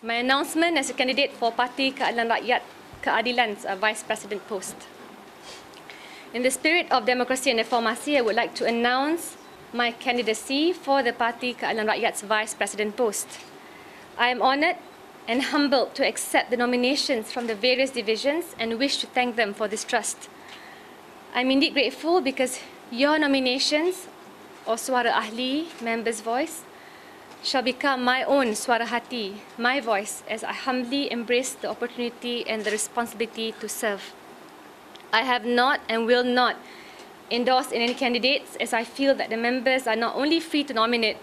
My announcement as a candidate for Parti Keadilan Rakyat Keadilan's Vice President post. In the spirit of democracy and reformasi, I would like to announce my candidacy for the Parti Keadilan Rakyat's Vice President post. I am honoured and humbled to accept the nominations from the various divisions and wish to thank them for this trust. I'm indeed grateful because your nominations, or Suara Ahli, Members' Voice, shall become my own Suara Hati, my voice, as I humbly embrace the opportunity and the responsibility to serve. I have not and will not endorse any candidates, as I feel that the members are not only free to nominate,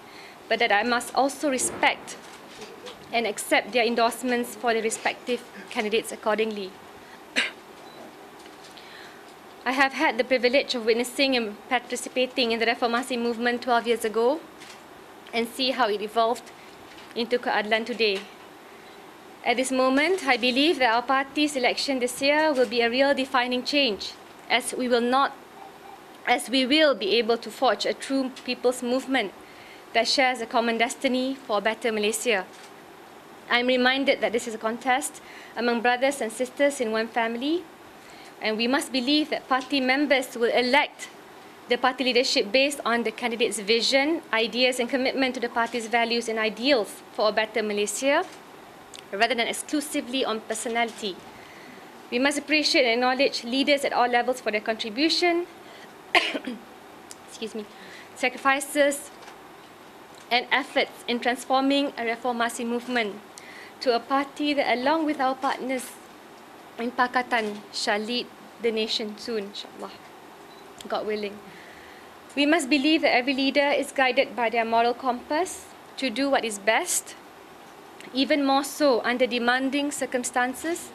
but that I must also respect and accept their endorsements for the respective candidates accordingly. I have had the privilege of witnessing and participating in the reformasi movement 12 years ago and see how it evolved into Keadilan today. At this moment, I believe that our party's election this year will be a real defining change, as we will be able to forge a true people's movement that shares a common destiny for a better Malaysia. I'm reminded that this is a contest among brothers and sisters in one family, and we must believe that party members will elect the party leadership based on the candidate's vision, ideas, and commitment to the party's values and ideals for a better Malaysia, rather than exclusively on personality. We must appreciate and acknowledge leaders at all levels for their contribution, sacrifices, and efforts in transforming a reformasi movement to a party that, along with our partners in Pakatan, shall lead the nation soon, inshallah, God willing. We must believe that every leader is guided by their moral compass to do what is best, even more so under demanding circumstances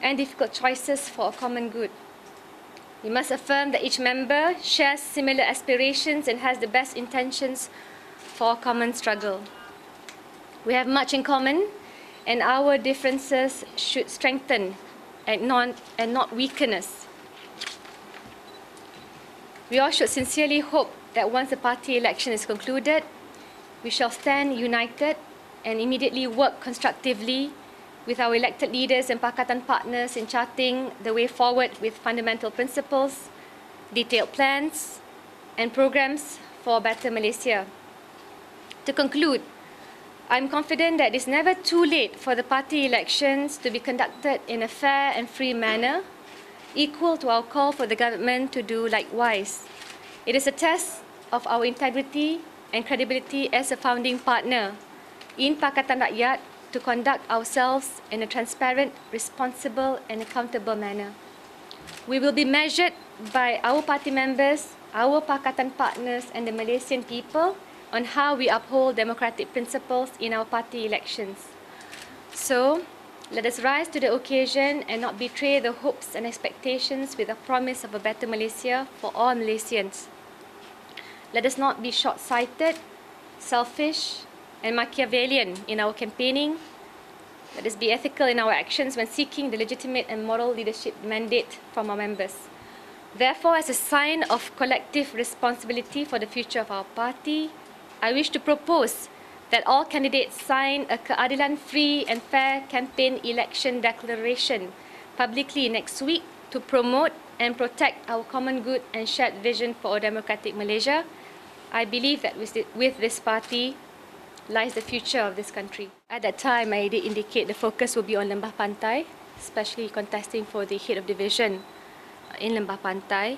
and difficult choices for a common good. We must affirm that each member shares similar aspirations and has the best intentions for a common struggle. We have much in common, and our differences should strengthen and not weaken us. We all should sincerely hope that once the party election is concluded, we shall stand united and immediately work constructively with our elected leaders and Pakatan partners in charting the way forward with fundamental principles, detailed plans, and programs for a better Malaysia. To conclude, I'm confident that it is never too late for the party elections to be conducted in a fair and free manner, equal to our call for the government to do likewise. It is a test of our integrity and credibility as a founding partner in Pakatan Rakyat to conduct ourselves in a transparent, responsible, and accountable manner. We will be measured by our party members, our Pakatan partners, and the Malaysian people on how we uphold democratic principles in our party elections. So, let us rise to the occasion and not betray the hopes and expectations with a promise of a better Malaysia for all Malaysians. Let us not be short-sighted, selfish, and Machiavellian in our campaigning. Let us be ethical in our actions when seeking the legitimate and moral leadership mandate from our members. Therefore, as a sign of collective responsibility for the future of our party, I wish to propose that all candidates sign a Keadilan Free and Fair Campaign Election Declaration publicly next week to promote and protect our common good and shared vision for a democratic Malaysia. I believe that with this party lies the future of this country. At that time, I did indicate the focus will be on Lembah Pantai, especially contesting for the head of division in Lembah Pantai.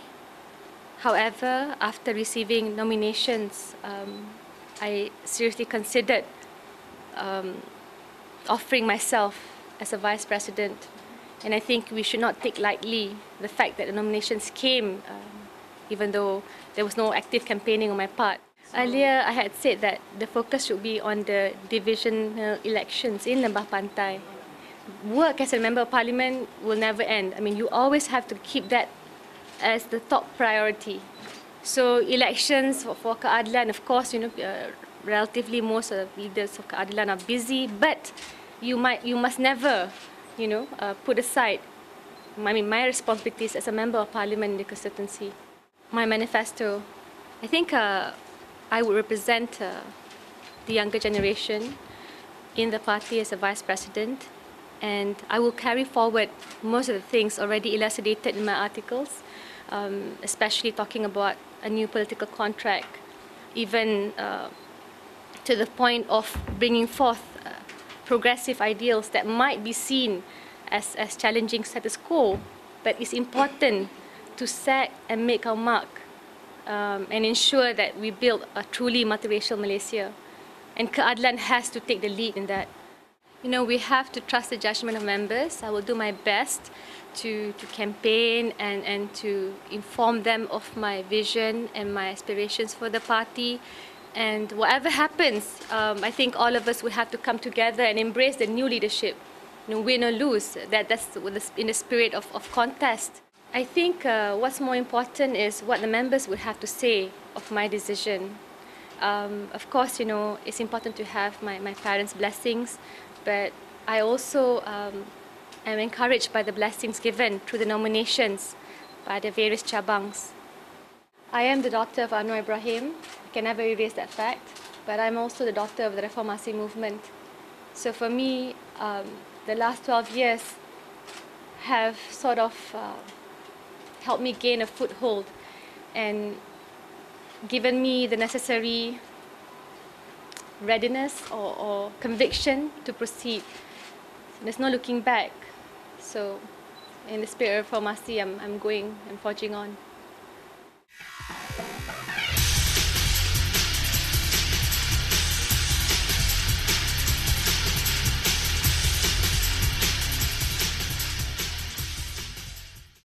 However, after receiving nominations, I seriously considered offering myself as a vice president, and I think we should not take lightly the fact that the nominations came even though there was no active campaigning on my part. Earlier, I had said that the focus should be on the divisional elections in Lembah Pantai. Work as a member of parliament will never end. I mean, you always have to keep that as the top priority. So elections for Keadilan, of course, relatively most of the leaders of Keadilan are busy, but you must never, put aside my responsibilities as a member of parliament in the constituency. My manifesto, I think I would represent the younger generation in the party as a vice president, and I will carry forward most of the things already elucidated in my articles, especially talking about a new political contract, even to the point of bringing forth progressive ideals that might be seen as challenging status quo, but it's important to set and make our mark and ensure that we build a truly multiracial Malaysia. And keadilan has to take the lead in that. You know, we have to trust the judgment of members. I will do my best to campaign and to inform them of my vision and my aspirations for the party. And whatever happens, I think all of us will have to come together and embrace the new leadership. You know, win or lose, that's in the spirit of contest. I think what's more important is what the members would have to say of my decision. Of course, you know, it's important to have my parents' blessings, but I also am encouraged by the blessings given through the nominations by the various cabangs. I am the daughter of Anwar Ibrahim. I can never erase that fact, but I'm also the daughter of the Reformasi movement. So for me, the last 12 years have sort of helped me gain a foothold and given me the necessary readiness or conviction to proceed. There's no looking back. So in the spirit of Reformasi, I'm forging on.